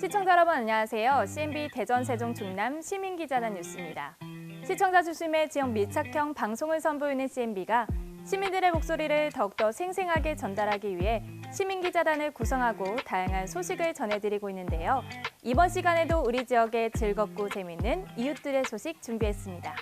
시청자 여러분 안녕하세요. CNB 대전 세종 충남 시민기자단 뉴스입니다. 시청자 중심의 지역 밀착형 방송을 선보이는 CNB가 시민들의 목소리를 더욱더 생생하게 전달하기 위해 시민기자단을 구성하고 다양한 소식을 전해드리고 있는데요. 이번 시간에도 우리 지역의 즐겁고 재밌는 이웃들의 소식 준비했습니다.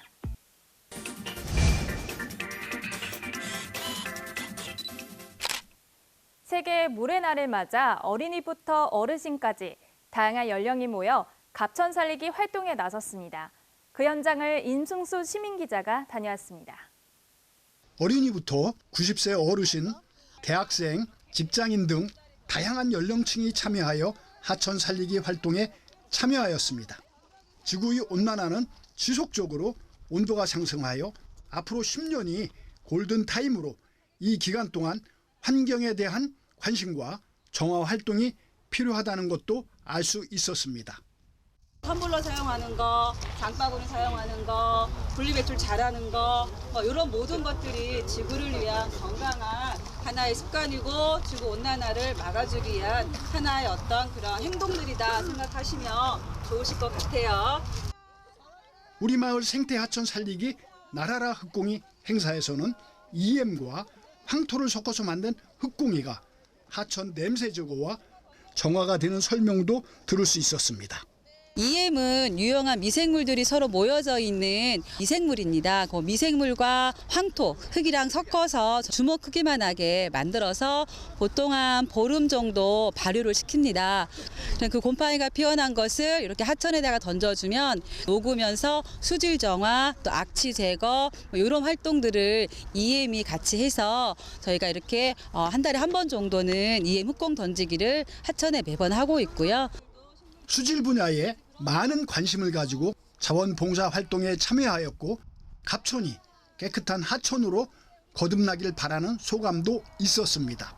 세계 물의 날을 맞아 어린이부터 어르신까지 다양한 연령이 모여 갑천 살리기 활동에 나섰습니다. 그 현장을 임승수 시민기자가 다녀왔습니다. 어린이부터 90세 어르신, 대학생, 직장인 등 다양한 연령층이 참여하여 하천 살리기 활동에 참여하였습니다. 지구의 온난화는 지속적으로 온도가 상승하여 앞으로 10년이 골든타임으로 이 기간 동안 환경에 대한 관심과 정화 활동이 필요하다는 것도 알 수 있었습니다. 텀블러 사용하는 거, 장바구니 사용하는 거, 분리배출 잘하는 거, 이런 모든 것들이 지구를 위한 건강한 하나의 습관이고 지구 온난화를 막아주기 위한 하나의 어떤 그런 행동들이다 생각하시면 좋으실 것 같아요. 우리 마을 생태 하천 살리기 나라라 흙공이 행사에서는 EM과 황토를 섞어서 만든 흙공이가 하천 냄새 제거와 정화가 되는 설명도 들을 수 있었습니다. EM은 유용한 미생물들이 서로 모여져 있는 미생물입니다. 그 미생물과 황토, 흙이랑 섞어서 주먹 크기만 하게 만들어서 보통 한 보름 정도 발효를 시킵니다. 그 곰팡이가 피어난 것을 이렇게 하천에다가 던져주면 녹으면서 수질 정화, 또 악취 제거 이런 활동들을 EM이 같이 해서 저희가 이렇게 한 달에 한 번 정도는 EM 흙공 던지기를 하천에 매번 하고 있고요. 수질 분야에 많은 관심을 가지고 자원봉사 활동에 참여하였고 갑천이 깨끗한 하천으로 거듭나길 바라는 소감도 있었습니다.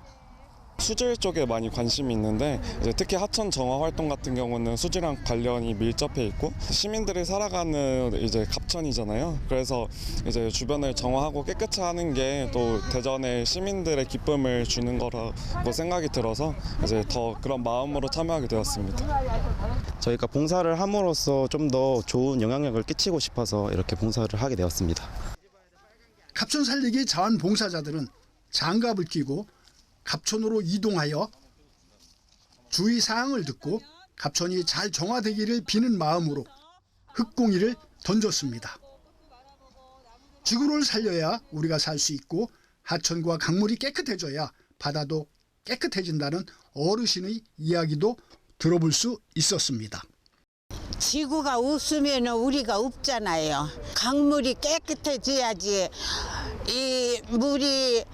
수질 쪽에 많이 관심이 있는데 특히 하천 정화 활동 같은 경우는 수질랑 관련이 밀접해 있고 시민들이 살아가는 갑천이잖아요. 그래서 주변을 정화하고 깨끗이 하는 게 또 대전의 시민들의 기쁨을 주는 거라고 생각이 들어서 더 그런 마음으로 참여하게 되었습니다. 저희가 봉사를 함으로써 좀 더 좋은 영향력을 끼치고 싶어서 이렇게 봉사를 하게 되었습니다. 갑천 살리기 자원봉사자들은 장갑을 끼고 갑천으로 이동하여 주의 사항을 듣고 갑천이 잘 정화되기를 비는 마음으로 흙공이를 던졌습니다. 지구를 살려야 우리가 살 수 있고 하천과 강물이 깨끗해져야 바다도 깨끗해진다는 어르신의 이야기도 들어볼 수 있었습니다. 지구가 없으면 우리가 없잖아요. 강물이 깨끗해져야지 이 물이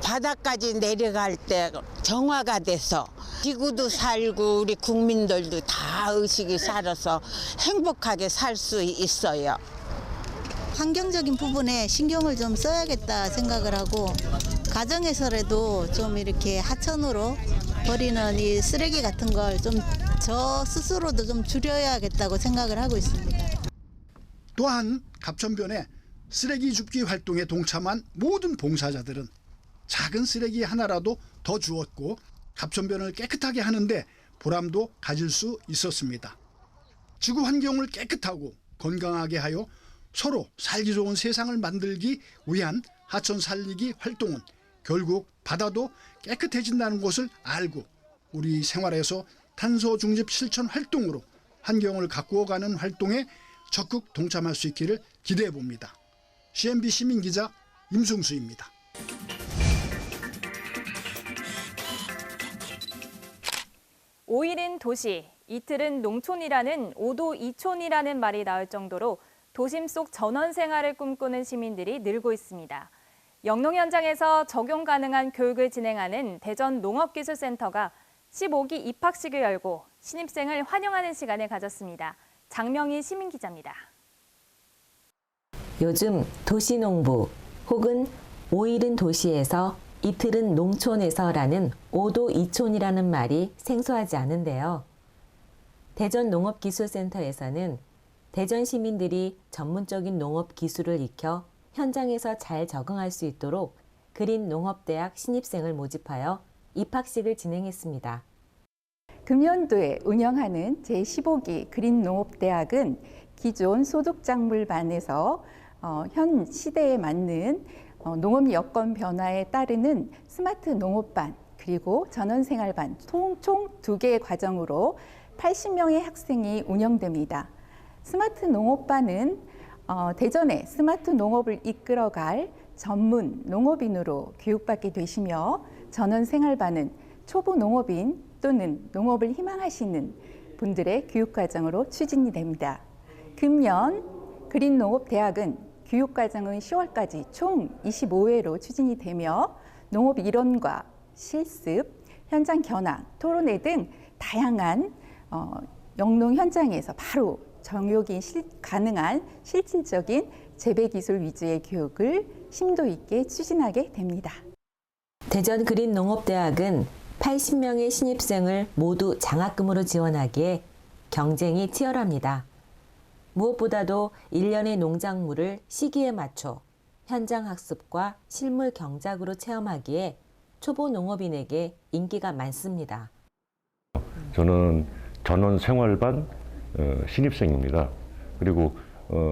바다까지 내려갈 때 정화가 돼서 지구도 살고 우리 국민들도 다 의식이 살아서 행복하게 살 수 있어요. 환경적인 부분에 신경을 좀 써야겠다 생각을 하고 가정에서라도 좀 이렇게 하천으로 버리는 이 쓰레기 같은 걸 좀 저 스스로도 좀 줄여야겠다고 생각을 하고 있습니다. 또한 갑천변에 쓰레기 줍기 활동에 동참한 모든 봉사자들은 작은 쓰레기 하나라도 더 주었고 갑천변을 깨끗하게 하는데 보람도 가질 수 있었습니다. 지구 환경을 깨끗하고 건강하게 하여 서로 살기 좋은 세상을 만들기 위한 하천 살리기 활동은 결국 바다도 깨끗해진다는 것을 알고 우리 생활에서 탄소 중립 실천 활동으로 환경을 가꾸어가는 활동에 적극 동참할 수 있기를 기대해 봅니다. CNB 시민기자 임승수입니다. (5일은) 도시, 이틀은 농촌이라는 5도 2촌이라는 말이 나올 정도로 도심 속 전원 생활을 꿈꾸는 시민들이 늘고 있습니다. 영농 현장에서 적용 가능한 교육을 진행하는 대전 농업기술센터가 15기 입학식을 열고 신입생을 환영하는 시간을 가졌습니다. 장명희 시민기자입니다. 요즘 도시농부 혹은 5일은 도시에서 이틀은 농촌에서라는 5도 2촌이라는 말이 생소하지 않은데요. 대전 농업기술센터에서는 대전 시민들이 전문적인 농업 기술을 익혀 현장에서 잘 적응할 수 있도록 그린 농업대학 신입생을 모집하여 입학식을 진행했습니다. 금년도에 운영하는 제15기 그린농업대학은 기존 소득작물반에서 현 시대에 맞는 농업 여건 변화에 따르는 스마트 농업반 그리고 전원생활반 총 2개의 과정으로 80명의 학생이 운영됩니다. 스마트 농업반은 대전에 스마트 농업을 이끌어갈 전문 농업인으로 교육받게 되시며 전원생활반은 초보 농업인 또는 농업을 희망하시는 분들의 교육과정으로 추진이 됩니다. 금년 그린농업대학은 교육과정은 10월까지 총 25회로 추진이 되며 농업 이론과 실습, 현장 견학, 토론회 등 다양한 영농 현장에서 바로 적용이 가능한 실질적인 재배기술 위주의 교육을 심도 있게 추진하게 됩니다. 대전 그린농업대학은 80명의 신입생을 모두 장학금으로 지원하기에 경쟁이 치열합니다. 무엇보다도 일련의 농작물을 시기에 맞춰 현장 학습과 실물 경작으로 체험하기에 초보 농업인에게 인기가 많습니다. 저는 전원 생활반 신입생입니다. 그리고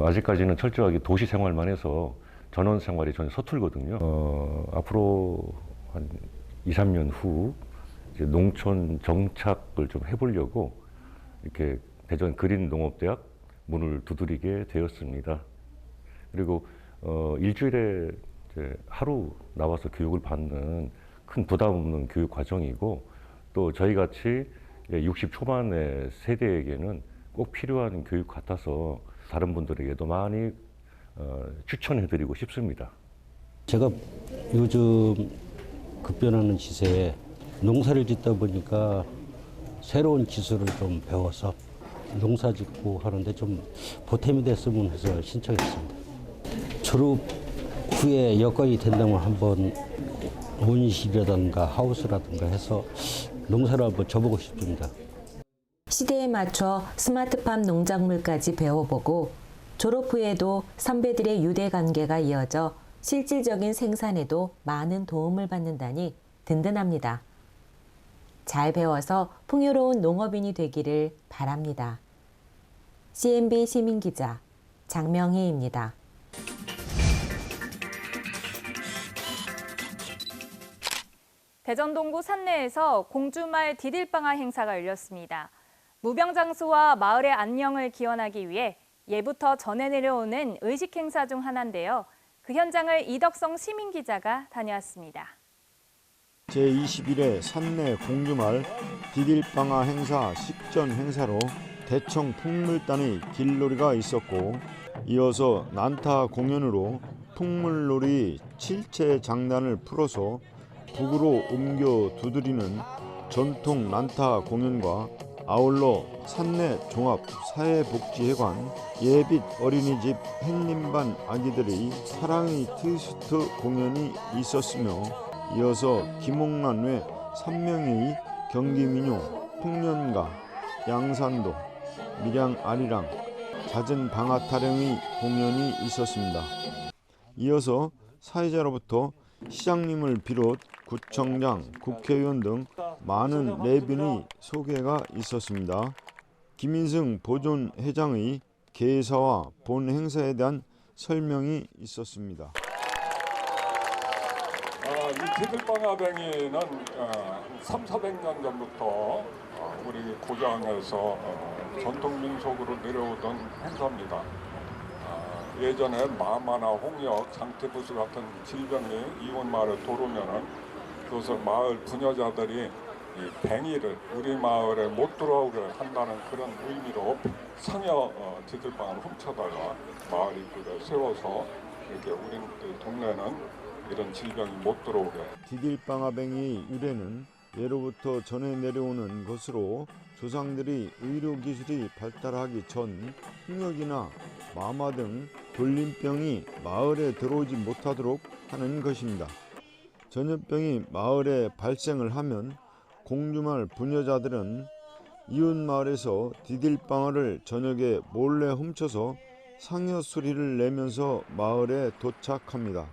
아직까지는 철저하게 도시 생활만 해서 전원 생활이 전혀 서툴거든요. 앞으로 한 2, 3년 후 이제 농촌 정착을 좀 해보려고 이렇게 대전 그린농업대학 문을 두드리게 되었습니다. 그리고 일주일에 이제 하루 나와서 교육을 받는 큰 부담 없는 교육 과정이고 또 저희같이 60 초반의 세대에게는 꼭 필요한 교육 같아서 다른 분들에게도 많이 추천해드리고 싶습니다. 제가 요즘 급변하는 시세에 농사를 짓다 보니까 새로운 기술을 좀 배워서 농사 짓고 하는데 좀 보탬이 됐으면 해서 신청했습니다. 졸업 후에 여건이 된다면 한번 온실이라든가 하우스라든가 해서 농사를 한번 져보고 싶습니다. 시대에 맞춰 스마트팜 농작물까지 배워보고 졸업 후에도 선배들의 유대 관계가 이어져 실질적인 생산에도 많은 도움을 받는다니 든든합니다. 잘 배워서 풍요로운 농업인이 되기를 바랍니다. CNB 시민기자 장명희입니다. 대전 동구 산내에서 공주말 디딜방아 행사가 열렸습니다. 무병장수와 마을의 안녕을 기원하기 위해 예부터 전해 내려오는 의식 행사 중 하나인데요. 그 현장을 이덕성 시민기자가 다녀왔습니다. 제21회 산내 공주말 디딜방아 행사 식전 행사로 대청 풍물단의 길놀이가 있었고 이어서 난타 공연으로 풍물놀이 7채 장단을 풀어서 북으로 옮겨 두드리는 전통 난타 공연과 아울러 산내 종합사회복지회관 예빛 어린이집 햇님반 아기들의 사랑의 트위스트 공연이 있었으며 이어서 김옥란 외 3명의 경기민요, 풍년가, 양산도, 밀양 아리랑, 잦은 방아 타령의 공연이 있었습니다. 이어서 사회자로부터 시장님을 비롯 구청장, 국회의원 등 많은 내빈의 소개가 있었습니다. 김인승 보존회장의 개사와 본 행사에 대한 설명이 있었습니다. 이 디딜방아뱅이는 300~400년 전부터 우리 고장에서 전통민속으로 내려오던 행사입니다. 예전에 마마나 홍역, 장태부수 같은 질병이 이웃마을에 들어오면은 그것을 마을 부녀자들이 이 뱅이를 우리 마을에 못 들어오게 한다는 그런 의미로 상여 디딜방을 훔쳐다가 마을 입구에 세워서 이렇게 우리 동네는 이런 질병이 못 들어오게. 디딜방아뱅이의 유래는 예로부터 전해 내려오는 것으로 조상들이 의료기술이 발달하기 전 홍역이나 마마 등 돌림병이 마을에 들어오지 못하도록 하는 것입니다. 전염병이 마을에 발생을 하면 공주말 부녀자들은 이웃 마을에서 디딜방아를 저녁에 몰래 훔쳐서 상여 소리를 내면서 마을에 도착합니다.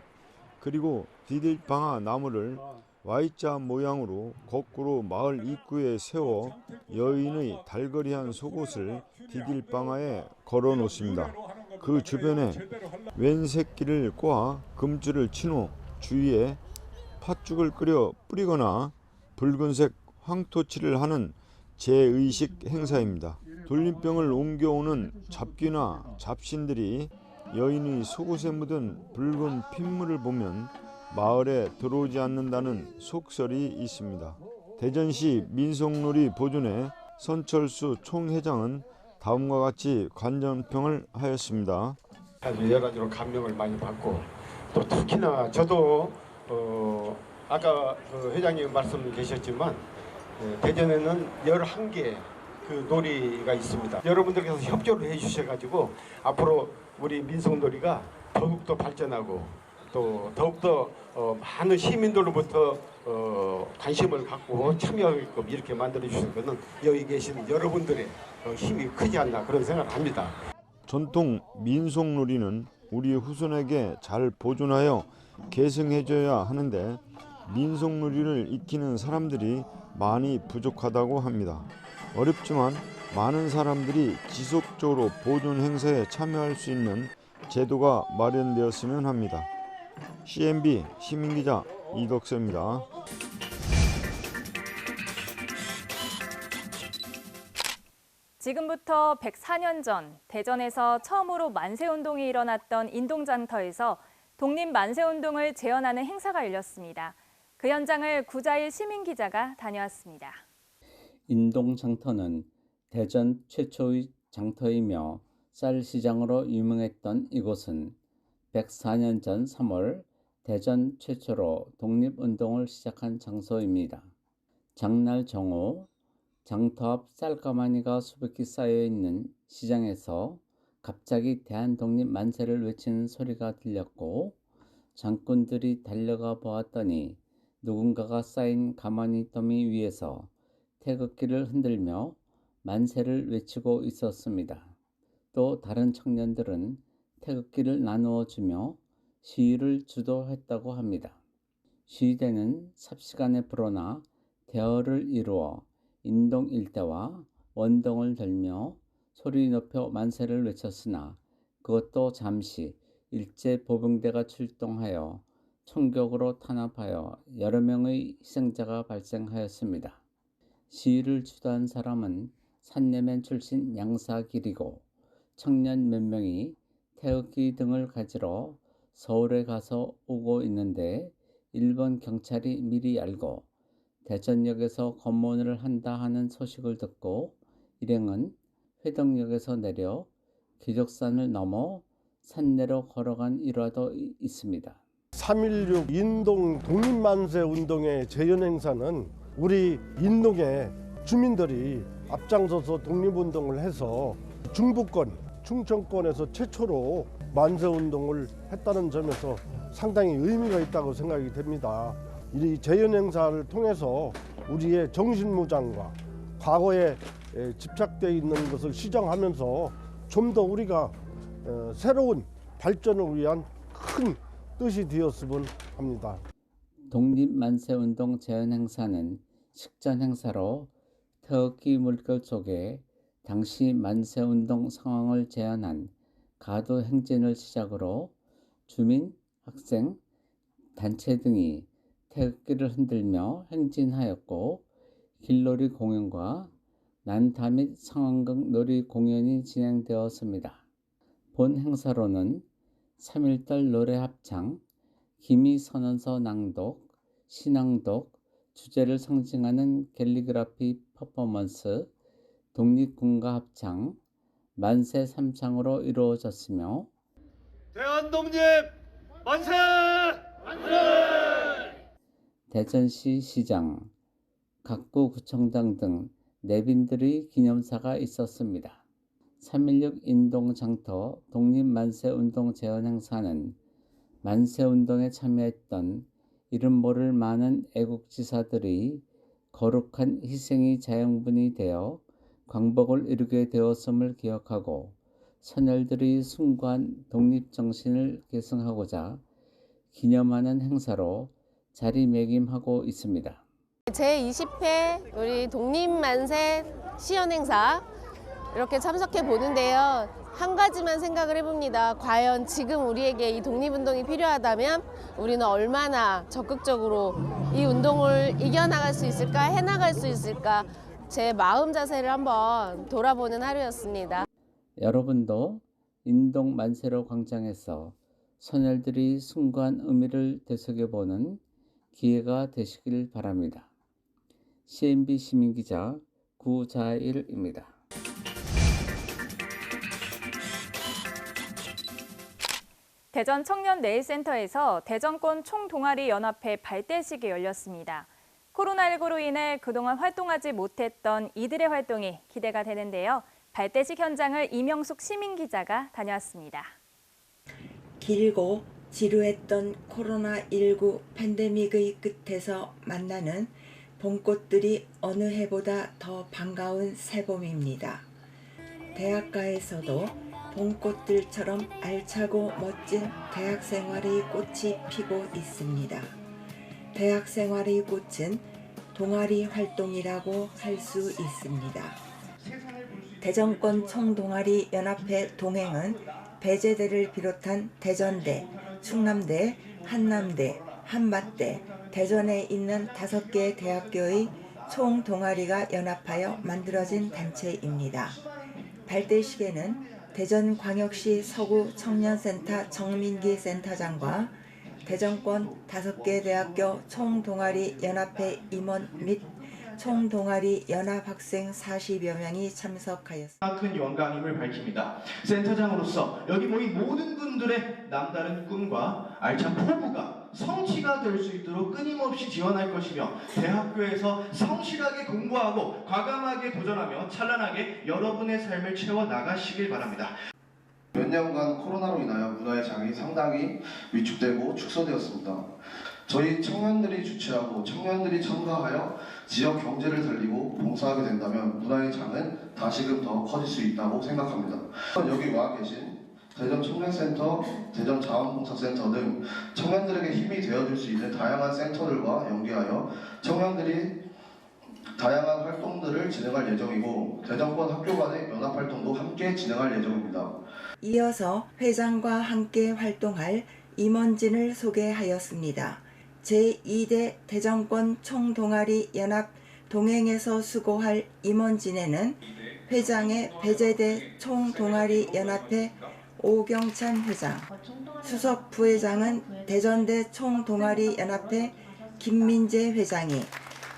그리고 디딜방아 나무를 Y자 모양으로 거꾸로 마을 입구에 세워 여인의 달거리한 속옷을 디딜방아에 걸어 놓습니다. 그 주변에 왼 새끼를 꼬아 금줄을 친 후 주위에 팥죽을 끓여 뿌리거나 붉은색 황토칠을 하는 제의식 행사입니다. 돌림병을 옮겨오는 잡귀나 잡신들이 여인의 속옷에 묻은 붉은 핏물을 보면 마을에 들어오지 않는다는 속설이 있습니다. 대전시 민속놀이 보존회 선철수 총회장은 다음과 같이 관전평을 하였습니다. 아주 여러 가지로 감명을 많이 받고 또 특히나 저도 아까 그 회장님 말씀 계셨지만 대전에는 11개 그 놀이가 있습니다. 여러분들께서 협조를 해주셔가지고 앞으로 우리 민속놀이가 더욱더 발전하고 또 더욱더 많은 시민들로부터 관심을 갖고 참여하게끔 이렇게 만들어주신 것은 여기 계신 여러분들의 힘이 크지 않나 그런 생각을 합니다. 전통 민속놀이는 우리 후손에게 잘 보존하여 계승해줘야 하는데 민속놀이를 익히는 사람들이 많이 부족하다고 합니다. 어렵지만 많은 사람들이 지속적으로 보존 행사에 참여할 수 있는 제도가 마련되었으면 합니다. CNB 시민기자 이덕서입니다. 지금부터 104년 전 대전에서 처음으로 만세운동이 일어났던 인동장터에서 독립만세운동을 재현하는 행사가 열렸습니다. 그 현장을 구자일 시민기자가 다녀왔습니다. 인동장터는 대전 최초의 장터이며 쌀시장으로 유명했던 이곳은 104년 전 3월 대전 최초로 독립운동을 시작한 장소입니다. 장날 정오 장터 앞 쌀가마니가 수북히 쌓여있는 시장에서 갑자기 대한독립 만세를 외치는 소리가 들렸고 장군들이 달려가 보았더니 누군가가 쌓인 가마니 더미 위에서 태극기를 흔들며 만세를 외치고 있었습니다. 또 다른 청년들은 태극기를 나누어 주며 시위를 주도했다고 합니다. 시위대는 삽시간에 불어나 대열을 이루어 인동 일대와 원동을 돌며 소리 높여 만세를 외쳤으나 그것도 잠시 일제 보병대가 출동하여 총격으로 탄압하여 여러 명의 희생자가 발생하였습니다. 시위를 주도한 사람은 산내면 출신 양사길이고 청년 몇 명이 태극기 등을 가지러 서울에 가서 오고 있는데 일본 경찰이 미리 알고 대전역에서 검문을 한다 하는 소식을 듣고 일행은 회덕역에서 내려 기적산을 넘어 산내로 걸어간 일화도 있습니다. 3.16 인동 독립만세 운동의 재현 행사는 우리 인동의 주민들이 앞장서서 독립운동을 해서 중부권, 충청권에서 최초로 만세운동을 했다는 점에서 상당히 의미가 있다고 생각이 됩니다. 이 재현 행사를 통해서 우리의 정신무장과 과거에 집착되어 있는 것을 시정하면서 좀 더 우리가 새로운 발전을 위한 큰 뜻이 되었으면 합니다. 독립만세운동 재현 행사는 식전 행사로 태극기 물결 속에 당시 만세운동 상황을 재현한 가도 행진을 시작으로 주민, 학생, 단체 등이 태극기를 흔들며 행진하였고 길놀이 공연과 난타 및 상황극 놀이 공연이 진행되었습니다. 본 행사로는 3.1절 노래 합창, 기미선언서 낭독, 신앙독, 주제를 상징하는 캘리그라피 퍼포먼스, 독립군가 합창, 만세 삼창으로 이루어졌으며 대한독립 만세! 만세! 대전시 시장, 각구 구청장 등 내빈들의 기념사가 있었습니다. 3.16 인동장터 독립만세운동 재현 행사는 만세운동에 참여했던 이름 모를 많은 애국지사들의 거룩한 희생이 자양분이 되어 광복을 이루게 되었음을 기억하고 선열들의 숭고한 독립정신을 계승하고자 기념하는 행사로 자리매김하고 있습니다. 제20회 우리 독립만세 시연행사 이렇게 참석해 보는데요. 한 가지만 생각을 해봅니다. 과연 지금 우리에게 이 독립운동이 필요하다면 우리는 얼마나 적극적으로 이 운동을 이겨나갈 수 있을까, 해나갈 수 있을까, 제 마음 자세를 한번 돌아보는 하루였습니다. 여러분도 인동 만세로 광장에서 선열들이 숭고한 의미를 되새겨보는 기회가 되시길 바랍니다. CNB 시민기자 구자일입니다. 대전 청년내일센터에서 대전권 총동아리 연합회 발대식이 열렸습니다. 코로나19로 인해 그동안 활동하지 못했던 이들의 활동이 기대가 되는데요. 발대식 현장을 이명숙 시민기자가 다녀왔습니다. 길고 지루했던 코로나19 팬데믹의 끝에서 만나는 봄꽃들이 어느 해보다 더 반가운 새봄입니다. 대학가에서도 봄꽃들처럼 알차고 멋진 대학생활의 꽃이 피고 있습니다. 대학생활의 꽃은 동아리 활동이라고 할 수 있습니다. 대전권 총동아리 연합회 동행은 배제대를 비롯한 대전대, 충남대, 한남대, 한밭대, 대전에 있는 5개 대학교의 총동아리가 연합하여 만들어진 단체입니다. 발대식에는 대전광역시 서구 청년센터 정민기 센터장과 대전권 5개 대학교 총동아리 연합회 임원 및 총동아리 연합학생 40여 명이 참석하였습니다. 큰 영광임을 밝힙니다. 센터장으로서 여기 모인 모든 분들의 남다른 꿈과 알찬 포부가 성취가 될 수 있도록 끊임없이 지원할 것이며 대학교에서 성실하게 공부하고 과감하게 도전하며 찬란하게 여러분의 삶을 채워나가시길 바랍니다. 몇 년간 코로나로 인하여 문화의 장이 상당히 위축되고 축소되었습니다. 저희 청년들이 주최하고 청년들이 참가하여 지역 경제를 살리고 봉사하게 된다면 문화의 장은 다시금 더 커질 수 있다고 생각합니다. 여기 와 계신 대전 청년센터, 대전 자원봉사센터 등 청년들에게 힘이 되어줄 수 있는 다양한 센터들과 연계하여 청년들이 다양한 활동들을 진행할 예정이고 대전권 학교 간의 연합활동도 함께 진행할 예정입니다. 이어서 회장과 함께 활동할 임원진을 소개하였습니다. 제2대 대전권 총동아리 연합 동행에서 수고할 임원진에는 회장의 배제대 총동아리 연합회 오경찬 회장, 수석 부회장은 대전대 총동아리 연합회 김민재 회장이,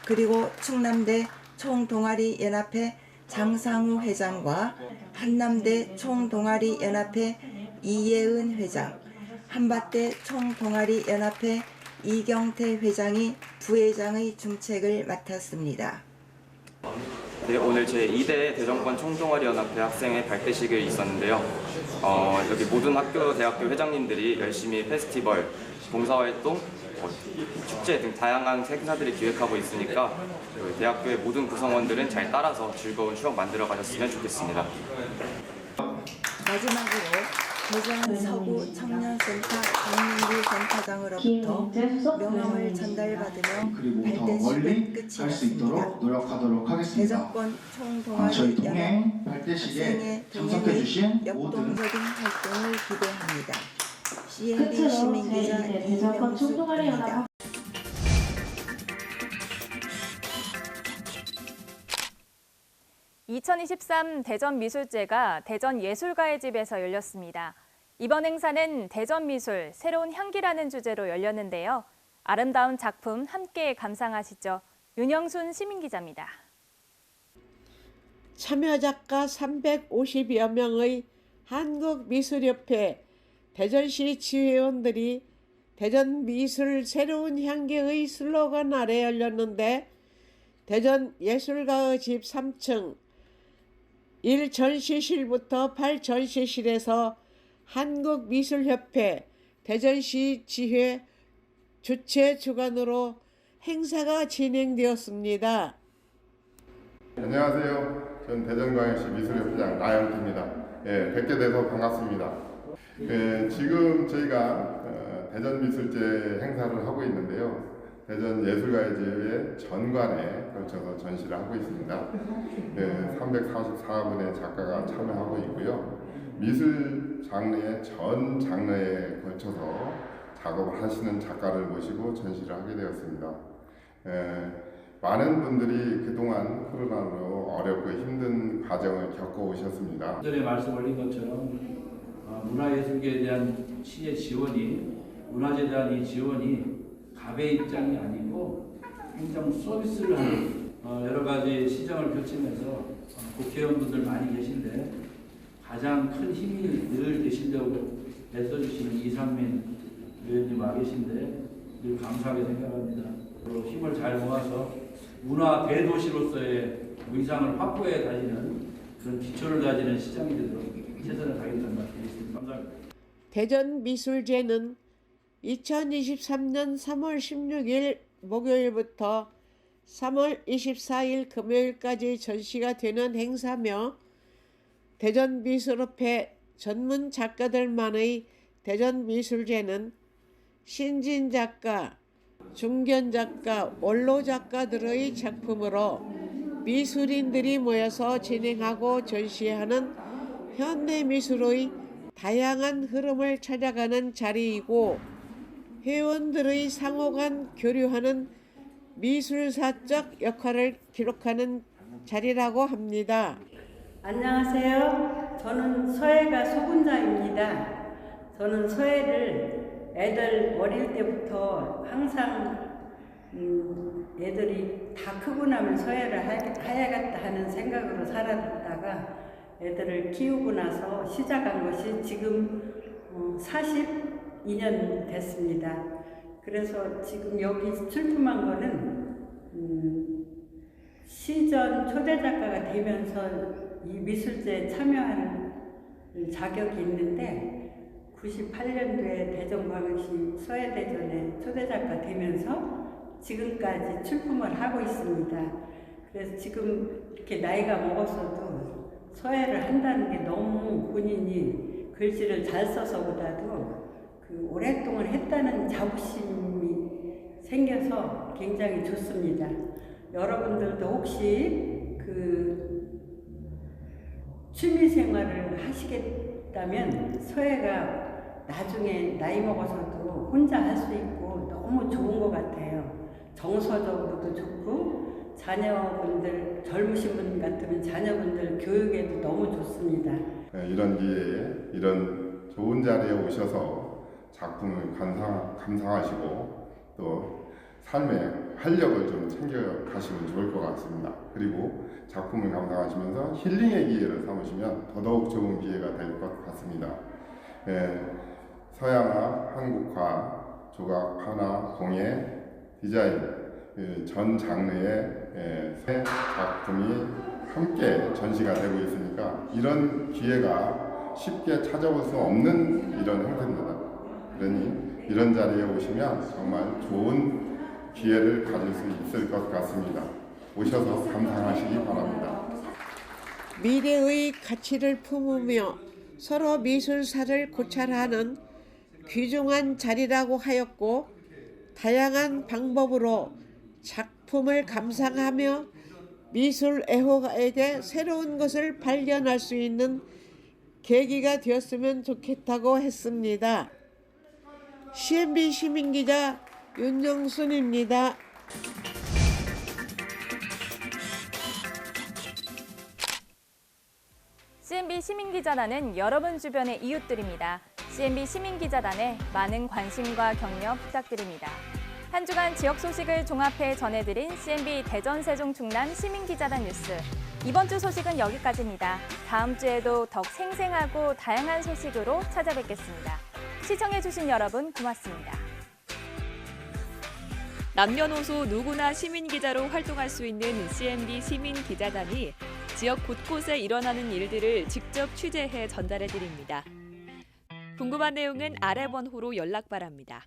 그리고 충남대 총동아리 연합회 장상우 회장과 한남대 총동아리 연합회 이예은 회장, 한밭대 총동아리 연합회 이경태 회장이 부회장의 중책을 맡았습니다. 네, 오늘 제2대 대전권 총동아리 연합회 학생의 발대식이 있었는데요. 여기 모든 학교, 대학교 회장님들이 열심히 페스티벌, 봉사활동, 축제 등 다양한 행사들을 기획하고 있으니까 대학교의 모든 구성원들은 잘 따라서 즐거운 추억 만들어 가셨으면 좋겠습니다. 마지막으로 대전 서구 청년센터 정민기 센터장으로부터 명함을 전달받으며 발대식은 끝이 났습니다. 노력하도록 하겠습니다. 대전권 총동아리 연합 학생의 동행의 역동적인 활동을 기대합니다. CNB 시민기자 이명숙입니다. 2023 대전미술제가 대전예술가의 집에서 열렸습니다. 이번 행사는 대전미술, 새로운 향기라는 주제로 열렸는데요. 아름다운 작품 함께 감상하시죠. 윤영순 시민기자입니다. 참여작가 350여 명의 한국미술협회 대전시 지회원들이 대전미술 새로운 향기의 슬로건 아래 열렸는데 대전예술가의 집 3층 1전시실부터 8전시실에서 한국미술협회 대전시 지회 주최 주관으로 행사가 진행되었습니다. 안녕하세요. 전 대전광역시 미술협회장 나영기입니다. 뵙게 돼서 반갑습니다. 지금 저희가 대전미술제 행사를 하고 있는데요. 대전 예술가의제회 전관에 걸쳐서 전시를 하고 있습니다. 344분의 작가가 참여하고 있고요. 미술 장르의 전 장르에 걸쳐서 작업을 하시는 작가를 모시고 전시를 하게 되었습니다. 많은 분들이 그동안 코로나로 어렵고 힘든 과정을 겪어오셨습니다. 전에 말씀 올린 것처럼 문화예술계에 대한 시의 지원이, 문화재에 대한 이 지원이 갑의 입장이 아니고 행정 서비스를 하는 여러 가지 시정을 펼치면서 국회의원분들 많이 계신데 가장 큰 힘이 늘 되시려고 애써주시는 이상민 의원님 와 계신데 늘 감사하게 생각합니다. 힘을 잘 모아서 문화 대도시로서의 위상을 확보해 다니는 그런 기초를 다지는 시장이 되도록 최선을 다하겠다는 말씀드리겠습니다. 감사합니다. 대전미술제는 2023년 3월 16일 목요일부터 3월 24일 금요일까지 전시가 되는 행사며 대전미술협회 전문 작가들만의 대전미술제는 신진 작가, 중견 작가, 원로 작가들의 작품으로 미술인들이 모여서 진행하고 전시하는 현대미술의 다양한 흐름을 찾아가는 자리이고 회원들의 상호간 교류하는 미술사적 역할을 기록하는 자리라고 합니다. 안녕하세요. 저는 서예가 소군자입니다. 저는 서예를 애들 어릴 때부터 항상 애들이 다 크고 나면 서예를 해야겠다 하는 생각으로 살았다가 애들을 키우고 나서 시작한 것이 지금 42년 됐습니다. 그래서 지금 여기 출품한 거는 시전 초대 작가가 되면서 이 미술제에 참여할 자격이 있는데 98년도에 대전광역시 서예대전에 초대 작가 되면서 지금까지 출품을 하고 있습니다. 그래서 지금 이렇게 나이가 먹었어도 서예를 한다는 게 너무 본인이 글씨를 잘 써서보다도 오랫동안 했다는 자부심이 생겨서 굉장히 좋습니다. 여러분들도 혹시 취미 생활을 하시겠다면 서예가 나중에 나이 먹어서도 혼자 할 수 있고 너무 좋은 것 같아요. 정서적으로도 좋고 자녀분들, 젊으신 분 같으면 자녀분들 교육에도 너무 좋습니다. 이런 기회에 이런 좋은 자리에 오셔서 작품을 감상하시고 또 삶의 활력을 좀 챙겨가시면 좋을 것 같습니다. 그리고 작품을 감상하시면서 힐링의 기회를 삼으시면 더더욱 좋은 기회가 될 것 같습니다. 서양화, 한국화, 조각, 판화, 공예, 디자인 전 장르의 새 작품이 함께 전시가 되고 있으니까 이런 기회가 쉽게 찾아볼 수 없는 이런 형태입니다. 그러니 이런 자리에 오시면 정말 좋은 기회를 가질 수 있을 것 같습니다. 오셔서 감상하시기 바랍니다. 미래의 가치를 품으며 서로 미술사를 고찰하는 귀중한 자리라고 하였고 다양한 방법으로 작품을 감상하며 미술 애호가에게 새로운 것을 발견할 수 있는 계기가 되었으면 좋겠다고 했습니다. CNB 시민기자 윤영순입니다. CNB 시민기자단은 여러분 주변의 이웃들입니다. CNB 시민기자단에 많은 관심과 격려 부탁드립니다. 한 주간 지역 소식을 종합해 전해드린 CNB 대전 세종 충남 시민기자단 뉴스. 이번 주 소식은 여기까지입니다. 다음 주에도 더욱 생생하고 다양한 소식으로 찾아뵙겠습니다. 시청해주신 여러분 고맙습니다. 남녀노소 누구나 시민기자로 활동할 수 있는 CNB 시민기자단이 지역 곳곳에 일어나는 일들을 직접 취재해 전달해드립니다. 궁금한 내용은 아래 번호로 연락 바랍니다.